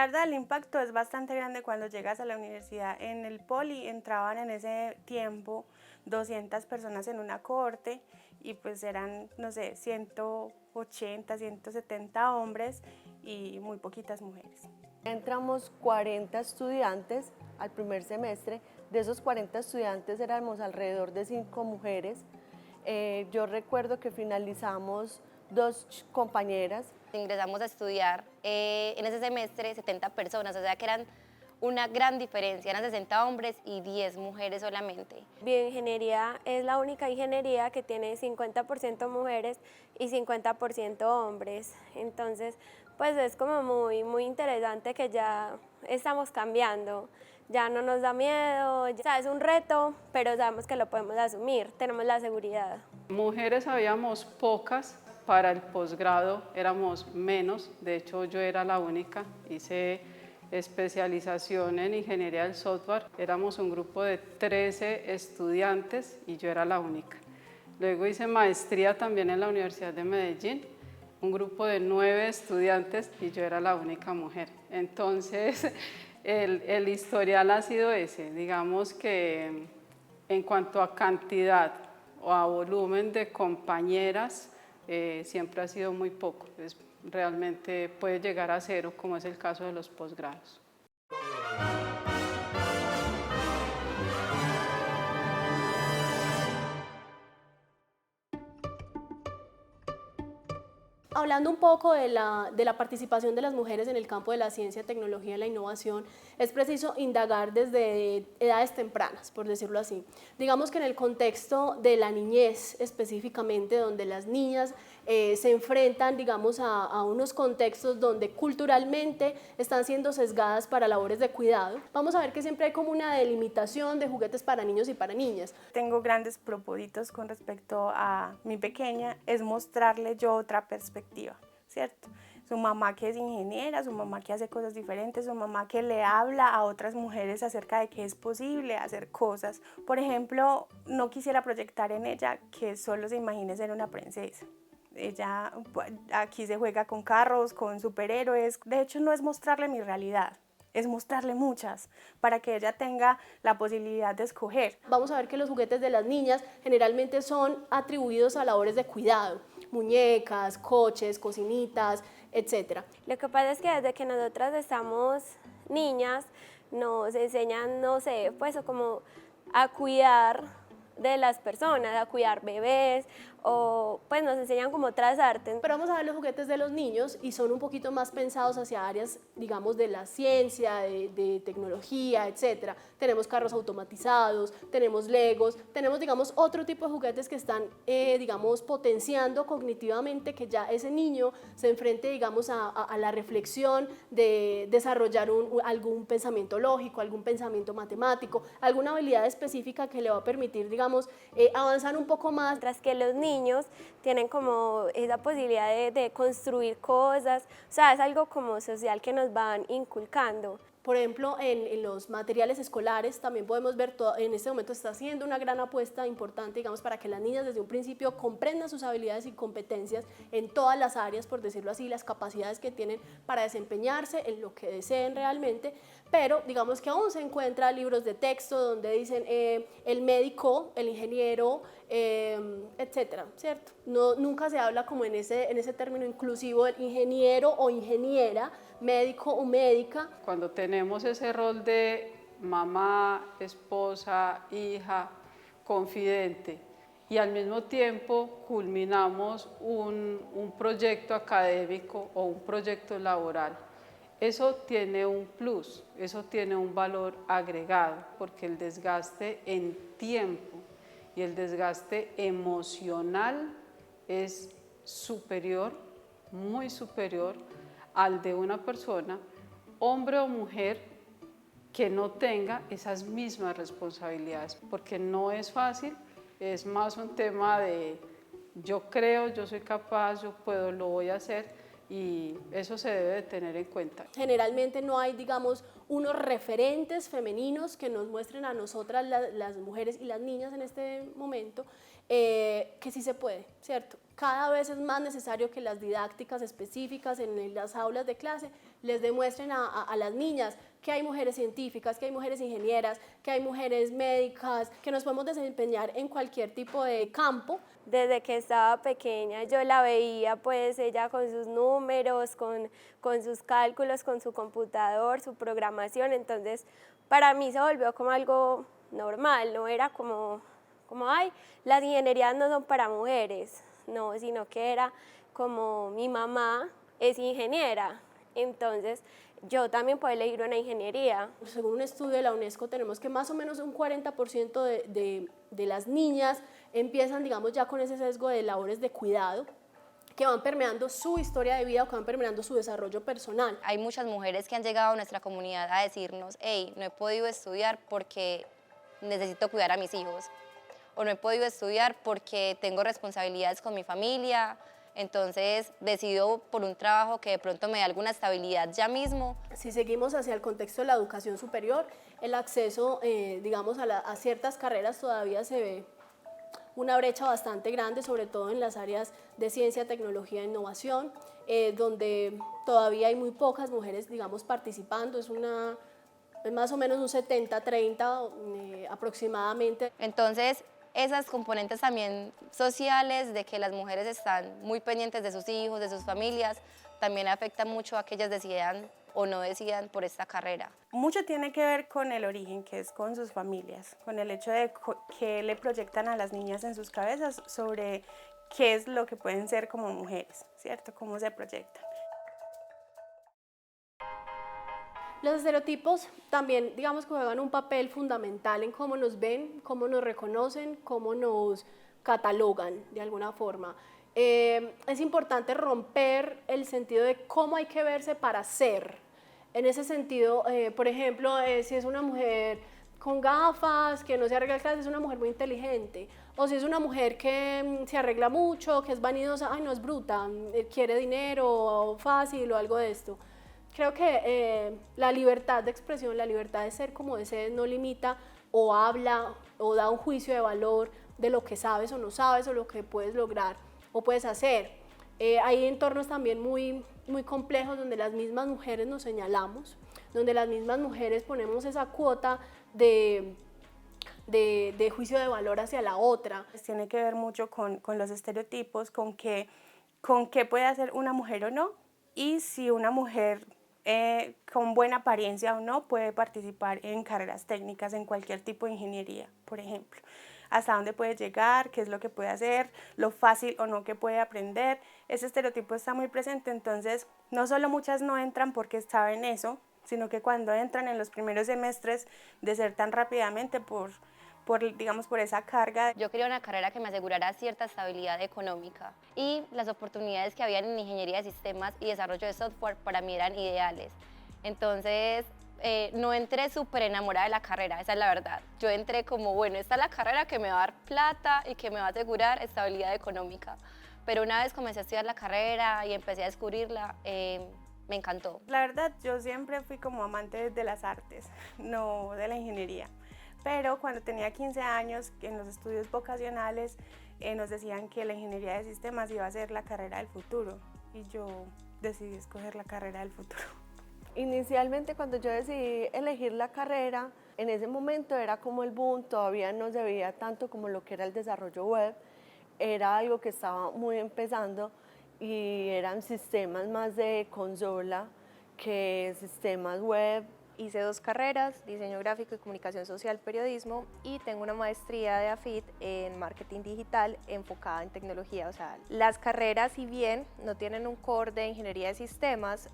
La verdad, el impacto es bastante grande cuando llegas a la universidad. En el Poli entraban en ese tiempo 200 personas en una cohorte y pues eran, no sé, 180, 170 hombres y muy poquitas mujeres. Entramos 40 estudiantes al primer semestre. De esos 40 estudiantes éramos alrededor de 5 mujeres. Yo recuerdo que finalizamos 2 compañeras. Ingresamos a estudiar en ese semestre 70 personas, o sea que eran una gran diferencia, eran 60 hombres y 10 mujeres solamente. Bioingeniería es la única ingeniería que tiene 50% mujeres y 50% hombres, entonces pues es como muy interesante que ya estamos cambiando, ya no nos da miedo, o sea, es un reto, pero sabemos que lo podemos asumir, tenemos la seguridad. Mujeres habíamos pocas, para el posgrado éramos menos, de hecho yo era la única, hice especialización en ingeniería del software, éramos un grupo de 13 estudiantes y yo era la única. Luego hice maestría también en la Universidad de Medellín, un grupo de 9 estudiantes y yo era la única mujer. Entonces el historial ha sido ese, digamos que en cuanto a cantidad o a volumen de compañeras, siempre ha sido muy poco. Realmente puede llegar a cero, como es el caso de los posgrados. Hablando un poco de la participación de las mujeres en el campo de la ciencia, tecnología y la innovación, es preciso indagar desde edades tempranas, por decirlo así. Digamos que en el contexto de la niñez específicamente, donde las niñas se enfrentan, digamos, a unos contextos donde culturalmente están siendo sesgadas para labores de cuidado, vamos a ver que siempre hay como una delimitación de juguetes para niños y para niñas. Tengo grandes propósitos con respecto a mi pequeña, es mostrarle yo otra perspectiva, ¿cierto? Su mamá que es ingeniera, su mamá que hace cosas diferentes, su mamá que le habla a otras mujeres acerca de que es posible hacer cosas. Por ejemplo, no quisiera proyectar en ella que solo se imagine ser una princesa. Ella aquí se juega con carros, con superhéroes. De hecho, no es mostrarle mi realidad, es mostrarle muchas para que ella tenga la posibilidad de escoger. Vamos a ver que los juguetes de las niñas generalmente son atribuidos a labores de cuidado, muñecas, coches, cocinitas, etc. Lo que pasa es que desde que nosotras estamos niñas nos enseñan, no sé, pues como a cuidar de las personas, a cuidar bebés, o pues nos enseñan como otras artes. Pero vamos a ver los juguetes de los niños y son un poquito más pensados hacia áreas, digamos, de la ciencia, de tecnología, etc. Tenemos carros automatizados, tenemos legos, tenemos, digamos, otro tipo de juguetes que están, digamos, potenciando cognitivamente que ya ese niño se enfrente, digamos, a la reflexión de desarrollar algún pensamiento lógico, algún pensamiento matemático, alguna habilidad específica que le va a permitir, digamos, avanzar un poco más. Mientras que los niños tienen como esa posibilidad de construir cosas, o sea, es algo como social que nos van inculcando. Por ejemplo, en los materiales escolares también podemos ver, en este momento está haciendo una gran apuesta importante, digamos, para que las niñas desde un principio comprendan sus habilidades y competencias en todas las áreas, por decirlo así, las capacidades que tienen para desempeñarse en lo que deseen realmente, pero digamos que aún se encuentran libros de texto donde dicen el médico, el ingeniero, etcétera, ¿cierto? No, nunca se habla como en ese término inclusivo del ingeniero o ingeniera, médico o médica. Cuando tenemos ese rol de mamá, esposa, hija, confidente y al mismo tiempo culminamos un proyecto académico o un proyecto laboral, eso tiene un plus, eso tiene un valor agregado, porque el desgaste en tiempo y el desgaste emocional es superior, muy superior al de una persona, hombre o mujer, que no tenga esas mismas responsabilidades, porque no es fácil, es más un tema de yo creo, yo soy capaz, yo puedo, lo voy a hacer, y eso se debe de tener en cuenta. Generalmente no hay, digamos, unos referentes femeninos que nos muestren a nosotras, las mujeres y las niñas en este momento, que sí se puede, ¿cierto? Cada vez es más necesario que las didácticas específicas en las aulas de clase les demuestren a las niñas que hay mujeres científicas, que hay mujeres ingenieras, que hay mujeres médicas, que nos podemos desempeñar en cualquier tipo de campo. Desde que estaba pequeña yo la veía, pues ella con sus números, con sus cálculos, con su computador, su programación, entonces para mí se volvió como algo normal, no era como ay, las ingenierías no son para mujeres, no, sino que era como mi mamá es ingeniera, entonces yo también puedo elegir una ingeniería. Según un estudio de la UNESCO tenemos que más o menos un 40% de las niñas empiezan, digamos, ya con ese sesgo de labores de cuidado que van permeando su historia de vida o que van permeando su desarrollo personal. Hay muchas mujeres que han llegado a nuestra comunidad a decirnos, hey, no he podido estudiar porque necesito cuidar a mis hijos, o no he podido estudiar porque tengo responsabilidades con mi familia, entonces decido por un trabajo que de pronto me dé alguna estabilidad ya mismo. Si seguimos hacia el contexto de la educación superior, el acceso, digamos, a ciertas carreras todavía se ve una brecha bastante grande, sobre todo en las áreas de ciencia, tecnología e innovación, donde todavía hay muy pocas mujeres, digamos, participando, es más o menos un 70-30 aproximadamente. Entonces, esas componentes también sociales de que las mujeres están muy pendientes de sus hijos, de sus familias, también afectan mucho a que ellas decidan o no decidan por esta carrera. Mucho tiene que ver con el origen, que es con sus familias, con el hecho de que le proyectan a las niñas en sus cabezas sobre qué es lo que pueden ser como mujeres, ¿cierto? Cómo se proyectan. Los estereotipos también, digamos, que juegan un papel fundamental en cómo nos ven, cómo nos reconocen, cómo nos catalogan de alguna forma. Es importante romper el sentido de cómo hay que verse para ser. En ese sentido, por ejemplo, si es una mujer con gafas, que no se arregla el cabello, es una mujer muy inteligente. O si es una mujer que se arregla mucho, que es vanidosa, ay, no, es bruta, quiere dinero fácil o algo de esto. Creo que la libertad de expresión, la libertad de ser como desees no limita o habla o da un juicio de valor de lo que sabes o no sabes o lo que puedes lograr o puedes hacer. Hay entornos también muy complejos donde las mismas mujeres nos señalamos, donde las mismas mujeres ponemos esa cuota de juicio de valor hacia la otra. Tiene que ver mucho con los estereotipos, con qué puede hacer una mujer o no, y si una mujer con buena apariencia o no puede participar en carreras técnicas, en cualquier tipo de ingeniería, por ejemplo. Hasta dónde puede llegar, qué es lo que puede hacer, lo fácil o no que puede aprender. Ese estereotipo está muy presente, entonces no solo muchas no entran porque saben eso, sino que cuando entran en los primeros semestres desertan rápidamente por esa carga. Yo quería una carrera que me asegurara cierta estabilidad económica y las oportunidades que habían en ingeniería de sistemas y desarrollo de software para mí eran ideales. Entonces, no entré súper enamorada de la carrera, esa es la verdad. Yo entré como, bueno, esta es la carrera que me va a dar plata y que me va a asegurar estabilidad económica. Pero una vez comencé a estudiar la carrera y empecé a descubrirla, me encantó. La verdad, yo siempre fui como amante de las artes, no de la ingeniería. Pero cuando tenía 15 años, en los estudios vocacionales, nos decían que la ingeniería de sistemas iba a ser la carrera del futuro. Y yo decidí escoger la carrera del futuro. Inicialmente, cuando yo decidí elegir la carrera, en ese momento era como el boom, todavía no se veía tanto como lo que era el desarrollo web. Era algo que estaba muy empezando y eran sistemas más de consola que sistemas web. Hice 2 carreras, diseño gráfico y comunicación social, periodismo, y tengo una maestría de AFIT en marketing digital enfocada en tecnología. O sea, las carreras, si bien no tienen un core de ingeniería de sistemas,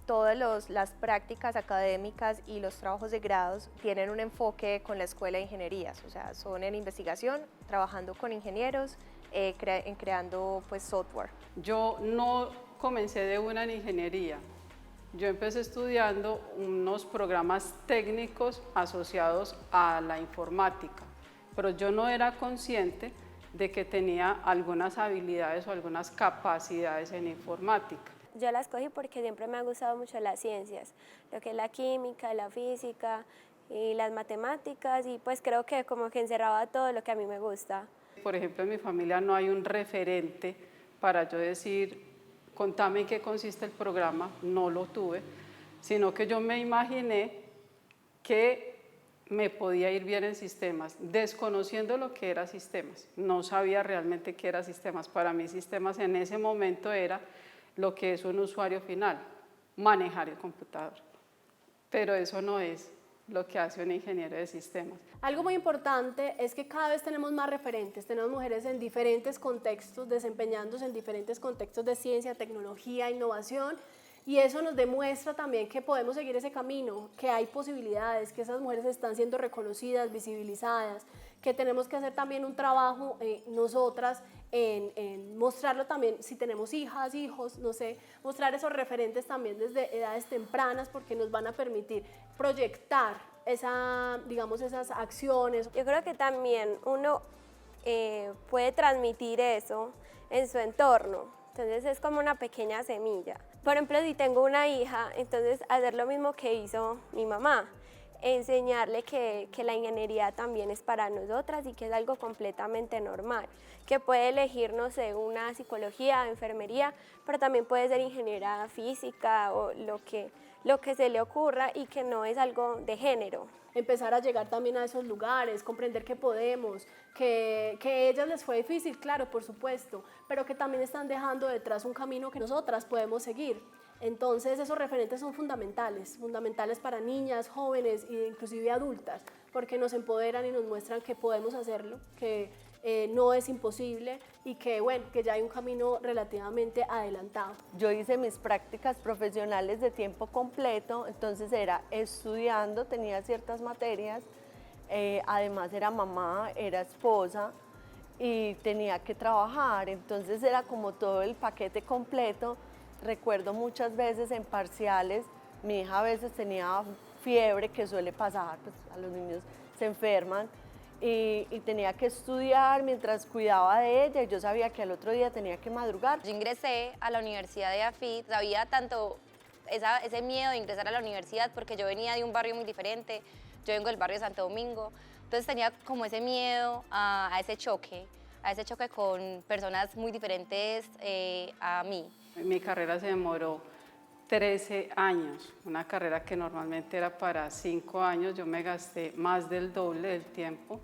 todas las prácticas académicas y los trabajos de grados tienen un enfoque con la escuela de ingenierías. O sea, son en investigación, trabajando con ingenieros, creando pues software. Yo no comencé de una en ingeniería. Yo empecé estudiando unos programas técnicos asociados a la informática, pero yo no era consciente de que tenía algunas habilidades o algunas capacidades en informática. yo la escogí porque siempre me han gustado mucho las ciencias, lo que es la química, la física y las matemáticas, y pues creo que como que encerraba todo lo que a mí me gusta. Por ejemplo, en mi familia no hay un referente para yo decir, contame en qué consiste el programa, no lo tuve, sino que yo me imaginé que me podía ir bien en sistemas, desconociendo lo que era sistemas. No sabía realmente qué era sistemas. Para mí sistemas en ese momento era lo que es un usuario final, manejar el computador. Pero eso no es lo que hace un ingeniero de sistemas. Algo muy importante es que cada vez tenemos más referentes, tenemos mujeres en diferentes contextos, desempeñándose en diferentes contextos de ciencia, tecnología, innovación, y eso nos demuestra también que podemos seguir ese camino, que hay posibilidades, que esas mujeres están siendo reconocidas, visibilizadas, que tenemos que hacer también un trabajo nosotras en mostrarlo también, si tenemos hijas, hijos, no sé, mostrar esos referentes también desde edades tempranas, porque nos van a permitir proyectar digamos, esas acciones. Yo creo que también uno puede transmitir eso en su entorno. Entonces es como una pequeña semilla. Por ejemplo, si tengo una hija, entonces hacer lo mismo que hizo mi mamá, enseñarle que la ingeniería también es para nosotras y que es algo completamente normal, que puede elegir, no sé, una psicología, enfermería, pero también puede ser ingeniera física o lo que se le ocurra, y que no es algo de género. Empezar a llegar también a esos lugares, comprender que podemos, que a ellas les fue difícil, claro, por supuesto, pero que también están dejando detrás un camino que nosotras podemos seguir. Entonces esos referentes son fundamentales para niñas, jóvenes e inclusive adultas, porque nos empoderan y nos muestran que podemos hacerlo, que no es imposible y que, bueno, que ya hay un camino relativamente adelantado. Yo hice mis prácticas profesionales de tiempo completo, entonces era estudiando, tenía ciertas materias, además era mamá, era esposa y tenía que trabajar, entonces era como todo el paquete completo. Recuerdo muchas veces en parciales, mi hija a veces tenía fiebre, que suele pasar, pues a los niños se enferman, y tenía que estudiar mientras cuidaba de ella, y yo sabía que al otro día tenía que madrugar. Yo ingresé a la Universidad de AFIT, sabía tanto ese miedo de ingresar a la universidad porque yo venía de un barrio muy diferente, yo vengo del barrio de Santo Domingo, entonces tenía como ese miedo a ese choque con personas muy diferentes a mí. Mi carrera se demoró 13 años, una carrera que normalmente era para 5 años, yo me gasté más del doble del tiempo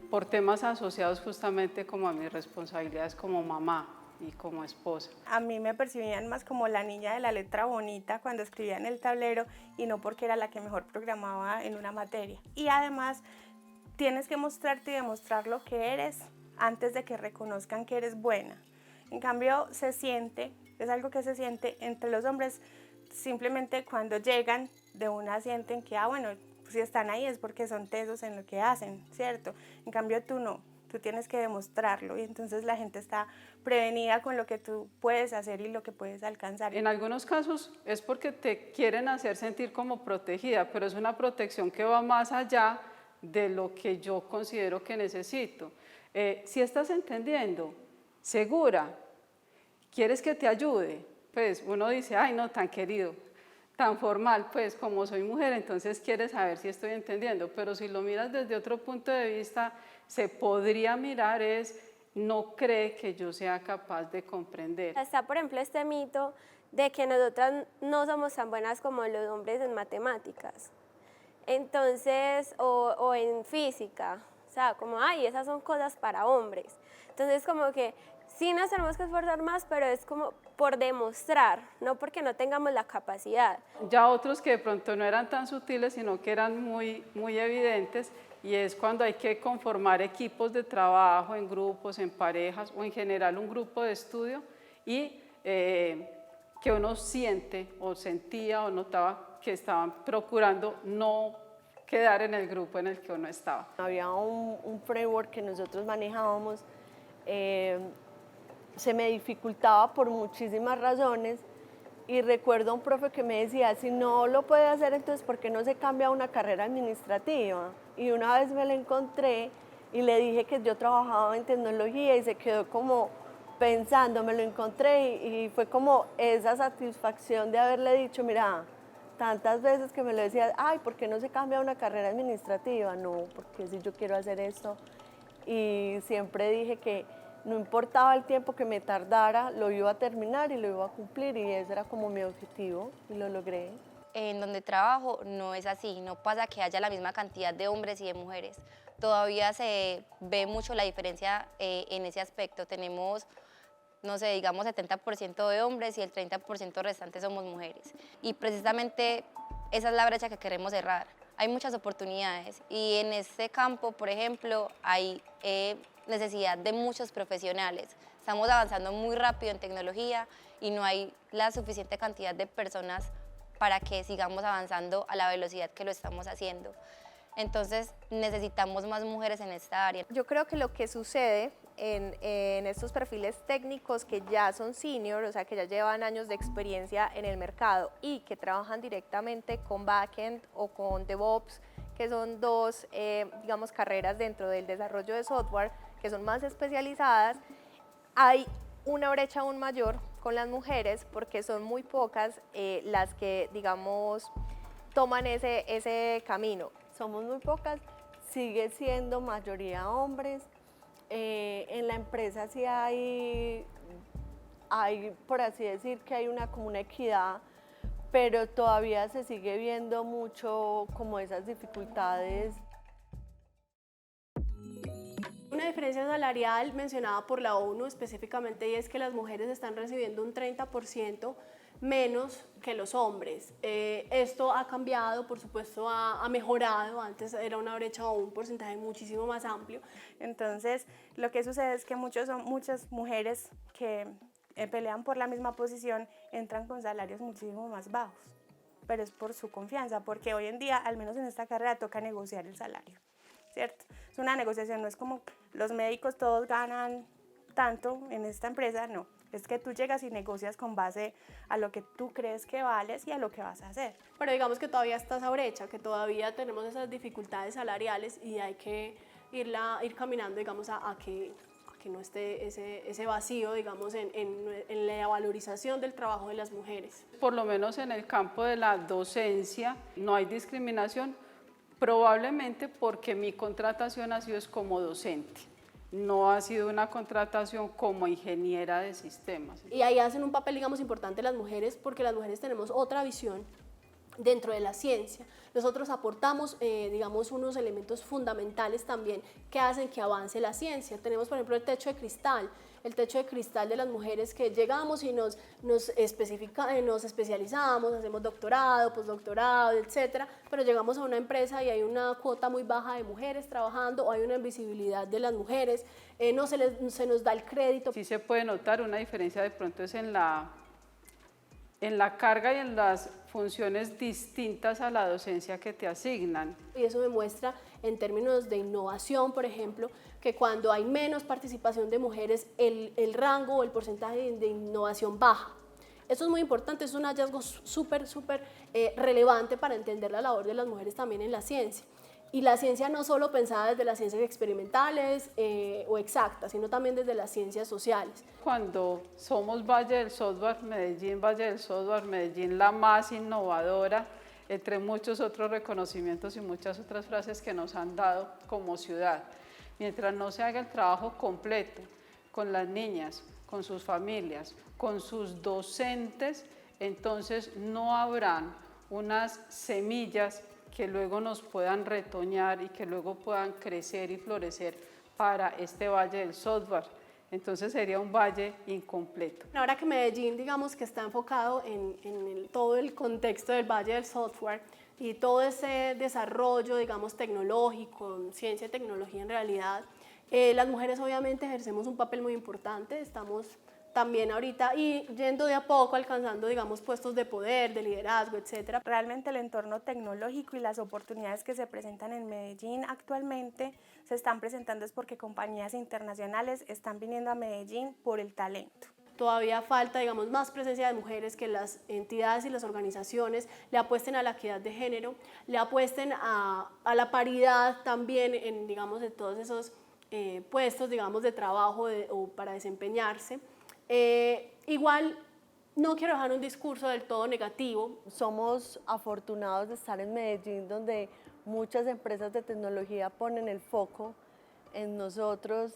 por temas asociados justamente como a mis responsabilidades como mamá y como esposa. A mí me percibían más como la niña de la letra bonita cuando escribía en el tablero, y no porque era la que mejor programaba en una materia. Y además tienes que mostrarte y demostrar lo que eres antes de que reconozcan que eres buena. En cambio, es algo que se siente entre los hombres, simplemente cuando llegan de una sienten que, bueno, si están ahí es porque son tesos en lo que hacen, ¿cierto? En cambio tú no, tú tienes que demostrarlo, y entonces la gente está prevenida con lo que tú puedes hacer y lo que puedes alcanzar. En algunos casos es porque te quieren hacer sentir como protegida, pero es una protección que va más allá de lo que yo considero que necesito. Si estás entendiendo, segura, ¿quieres que te ayude? Pues uno dice, ay no, tan querido, tan formal, pues como soy mujer, entonces quieres saber si estoy entendiendo, pero si lo miras desde otro punto de vista, se podría mirar no cree que yo sea capaz de comprender. Está, por ejemplo, este mito de que nosotras no somos tan buenas como los hombres en matemáticas, entonces, o en física, o sea, como, ay, esas son cosas para hombres. Entonces, como que sí nos tenemos que esforzar más, pero es como por demostrar, no porque no tengamos la capacidad. Ya otros que de pronto no eran tan sutiles, sino que eran muy, muy evidentes, y es cuando hay que conformar equipos de trabajo en grupos, en parejas o en general un grupo de estudio, y que uno siente o sentía o notaba que estaban procurando no quedar en el grupo en el que uno estaba. Había un framework que nosotros manejábamos, se me dificultaba por muchísimas razones, y recuerdo a un profe que me decía, si no lo puede hacer, entonces ¿por qué no se cambia a una carrera administrativa? Y una vez me lo encontré y le dije que yo trabajaba en tecnología, y se quedó como pensando, me lo encontré y fue como esa satisfacción de haberle dicho, mira, tantas veces que me lo decía, ay, ¿por qué no se cambia a una carrera administrativa? No, porque si yo quiero hacer esto. Y siempre dije que no importaba el tiempo que me tardara, lo iba a terminar y lo iba a cumplir y ese era como mi objetivo y lo logré. En donde trabajo no es así, no pasa que haya la misma cantidad de hombres y de mujeres. Todavía se ve mucho la diferencia en ese aspecto. Tenemos, no sé, digamos 70% de hombres y el 30% restante somos mujeres. Y precisamente esa es la brecha que queremos cerrar. Hay muchas oportunidades y en este campo, por ejemplo, hay necesidad de muchos profesionales. Estamos avanzando muy rápido en tecnología y no hay la suficiente cantidad de personas para que sigamos avanzando a la velocidad que lo estamos haciendo. Entonces necesitamos más mujeres en esta área. Yo creo que lo que sucede en estos perfiles técnicos que ya son senior, o sea, que ya llevan años de experiencia en el mercado y que trabajan directamente con backend o con DevOps, que son dos, digamos, carreras dentro del desarrollo de software que son más especializadas, hay una brecha aún mayor con las mujeres porque son muy pocas las que, digamos, toman ese camino. Somos muy pocas, sigue siendo mayoría hombres. En la empresa sí hay, por así decir, que hay como una equidad, pero todavía se sigue viendo mucho como esas dificultades. Una diferencia salarial mencionada por la ONU específicamente y es que las mujeres están recibiendo un 30% menos que los hombres. Esto ha cambiado, por supuesto, ha mejorado. Antes era una brecha o un porcentaje muchísimo más amplio. Entonces, lo que sucede es que muchas mujeres que pelean por la misma posición entran con salarios muchísimo más bajos, pero es por su confianza, porque hoy en día, al menos en esta carrera, toca negociar el salario, ¿cierto? Es una negociación, no es como los médicos todos ganan tanto en esta empresa, no. Es que tú llegas y negocias con base a lo que tú crees que vales y a lo que vas a hacer. Pero digamos que todavía está esa brecha, que todavía tenemos esas dificultades salariales y hay que ir caminando, digamos, a que no esté ese vacío, digamos, en la valorización del trabajo de las mujeres. Por lo menos en el campo de la docencia no hay discriminación, probablemente porque mi contratación ha sido como docente. No ha sido una contratación como ingeniera de sistemas. Y ahí hacen un papel, digamos, importante las mujeres, porque las mujeres tenemos otra visión dentro de la ciencia. Nosotros aportamos, digamos, unos elementos fundamentales también que hacen que avance la ciencia. Tenemos, por ejemplo, el techo de cristal de las mujeres que llegamos y nos especializamos, hacemos doctorado, postdoctorado, etcétera, pero llegamos a una empresa y hay una cuota muy baja de mujeres trabajando o hay una invisibilidad de las mujeres, no se nos da el crédito. Sí se puede notar una diferencia de pronto es en la carga y en las funciones distintas a la docencia que te asignan. Y eso demuestra en términos de innovación, por ejemplo, que cuando hay menos participación de mujeres, el rango o el porcentaje de innovación baja. Eso es muy importante, es un hallazgo súper relevante para entender la labor de las mujeres también en la ciencia. Y la ciencia no solo pensada desde las ciencias experimentales o exactas, sino también desde las ciencias sociales. Cuando somos Valle del Software, Valle del Software, Medellín la más innovadora, entre muchos otros reconocimientos y muchas otras frases que nos han dado como ciudad. Mientras no se haga el trabajo completo con las niñas, con sus familias, con sus docentes, entonces no habrán unas semillas que luego nos puedan retoñar y que luego puedan crecer y florecer para este Valle del Software. Entonces sería un valle incompleto. Ahora que Medellín, digamos, que está enfocado en todo el contexto del Valle del Software y todo ese desarrollo, digamos, tecnológico, ciencia y tecnología en realidad, las mujeres obviamente ejercemos un papel muy importante, estamos también ahorita y yendo de a poco alcanzando, digamos, puestos de poder, de liderazgo, etcétera. Realmente el entorno tecnológico y las oportunidades que se presentan en Medellín actualmente se están presentando es porque compañías internacionales están viniendo a Medellín por el talento. Todavía falta, digamos, más presencia de mujeres, que las entidades y las organizaciones le apuesten a la equidad de género, le apuesten a la paridad también en, digamos, de todos esos puestos, digamos, de trabajo o para desempeñarse. Igual no quiero dejar un discurso del todo negativo. Somos afortunados de estar en Medellín, donde muchas empresas de tecnología ponen el foco en nosotros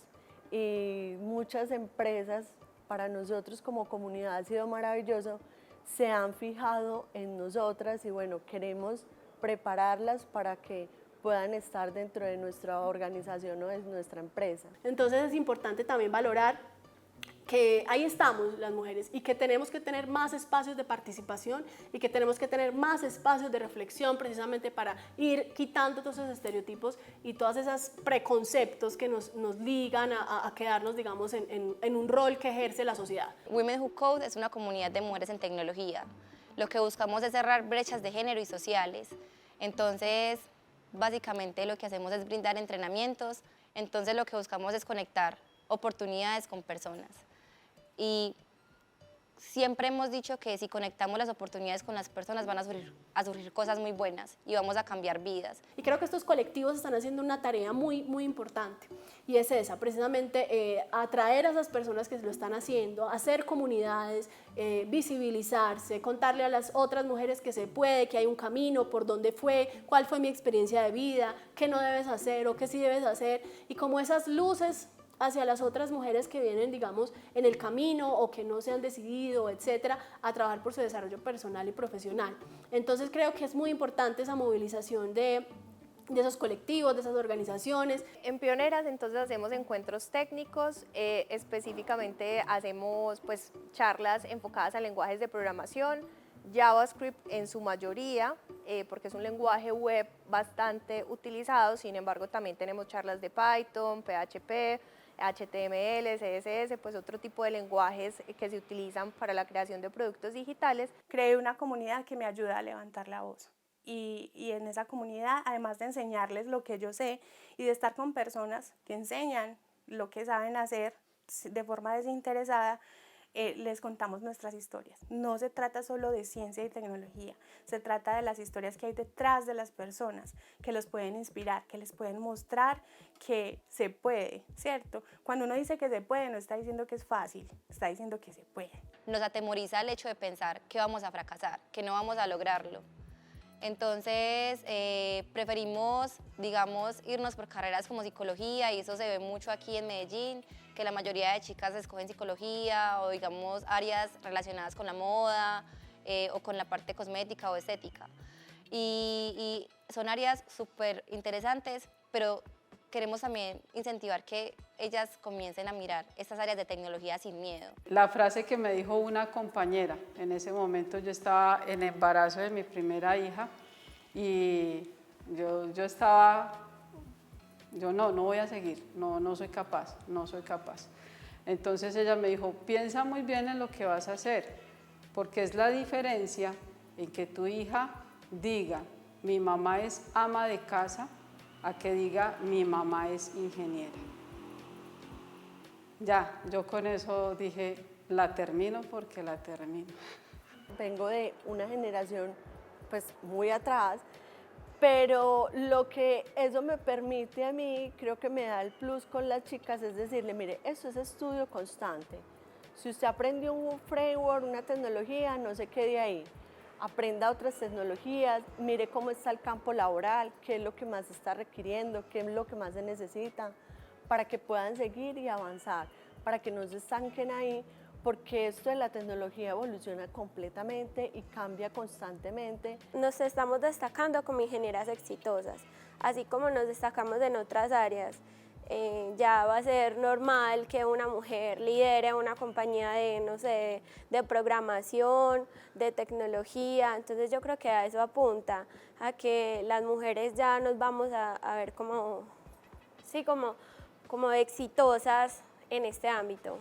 y muchas empresas, para nosotros como comunidad ha sido maravilloso, se han fijado en nosotras y bueno, queremos prepararlas para que puedan estar dentro de nuestra organización o de nuestra empresa. Entonces es importante también valorar que ahí estamos las mujeres y que tenemos que tener más espacios de participación y que tenemos que tener más espacios de reflexión precisamente para ir quitando todos esos estereotipos y todos esos preconceptos que nos ligan a quedarnos, digamos, en un rol que ejerce la sociedad. Women Who Code es una comunidad de mujeres en tecnología. Lo que buscamos es cerrar brechas de género y sociales. Entonces, básicamente lo que hacemos es brindar entrenamientos. Entonces, lo que buscamos es conectar oportunidades con personas. Y siempre hemos dicho que si conectamos las oportunidades con las personas van a surgir cosas muy buenas y vamos a cambiar vidas. Y creo que estos colectivos están haciendo una tarea muy, muy importante y es esa, precisamente atraer a esas personas que lo están haciendo, hacer comunidades, visibilizarse, contarle a las otras mujeres que se puede, que hay un camino, por dónde fue, cuál fue mi experiencia de vida, qué no debes hacer o qué sí debes hacer y como esas luces hacia las otras mujeres que vienen, digamos, en el camino o que no se han decidido, etcétera, a trabajar por su desarrollo personal y profesional. Entonces creo que es muy importante esa movilización de esos colectivos, de esas organizaciones. En Pioneras entonces hacemos encuentros técnicos, específicamente hacemos pues charlas enfocadas a lenguajes de programación, JavaScript en su mayoría, porque es un lenguaje web bastante utilizado, sin embargo también tenemos charlas de Python, PHP, HTML, CSS, pues otro tipo de lenguajes que se utilizan para la creación de productos digitales. Creé una comunidad que me ayuda a levantar la voz y en esa comunidad, además de enseñarles lo que yo sé y de estar con personas que enseñan lo que saben hacer de forma desinteresada, les contamos nuestras historias. No se trata solo de ciencia y tecnología, se trata de las historias que hay detrás de las personas, que los pueden inspirar, que les pueden mostrar que se puede, ¿cierto? Cuando uno dice que se puede, no está diciendo que es fácil, está diciendo que se puede. Nos atemoriza el hecho de pensar que vamos a fracasar, que no vamos a lograrlo. Entonces, preferimos, digamos, irnos por carreras como psicología y eso se ve mucho aquí en Medellín, que la mayoría de chicas escogen psicología o, digamos, áreas relacionadas con la moda o con la parte cosmética o estética. Y son áreas súper interesantes, pero queremos también incentivar que ellas comiencen a mirar estas áreas de tecnología sin miedo. La frase que me dijo una compañera, en ese momento yo estaba en embarazo de mi primera hija y yo no voy a seguir, no soy capaz. Entonces ella me dijo, piensa muy bien en lo que vas a hacer, porque es la diferencia en que tu hija diga, mi mamá es ama de casa, a que diga, mi mamá es ingeniera. Ya, yo con eso dije, la termino porque la termino. Vengo de una generación pues muy atrás, pero lo que eso me permite a mí, creo que me da el plus con las chicas, es decirle, mire, eso es estudio constante. Si usted aprendió un framework, una tecnología, no se quede ahí. Aprenda otras tecnologías, mire cómo está el campo laboral, qué es lo que más se está requiriendo, qué es lo que más se necesita, para que puedan seguir y avanzar, para que no se estanquen ahí, porque esto de la tecnología evoluciona completamente y cambia constantemente. Nos estamos destacando como ingenieras exitosas, así como nos destacamos en otras áreas. Ya va a ser normal que una mujer lidere una compañía de, no sé, de programación, de tecnología, entonces yo creo que a eso apunta, a que las mujeres ya nos vamos a ver como exitosas en este ámbito.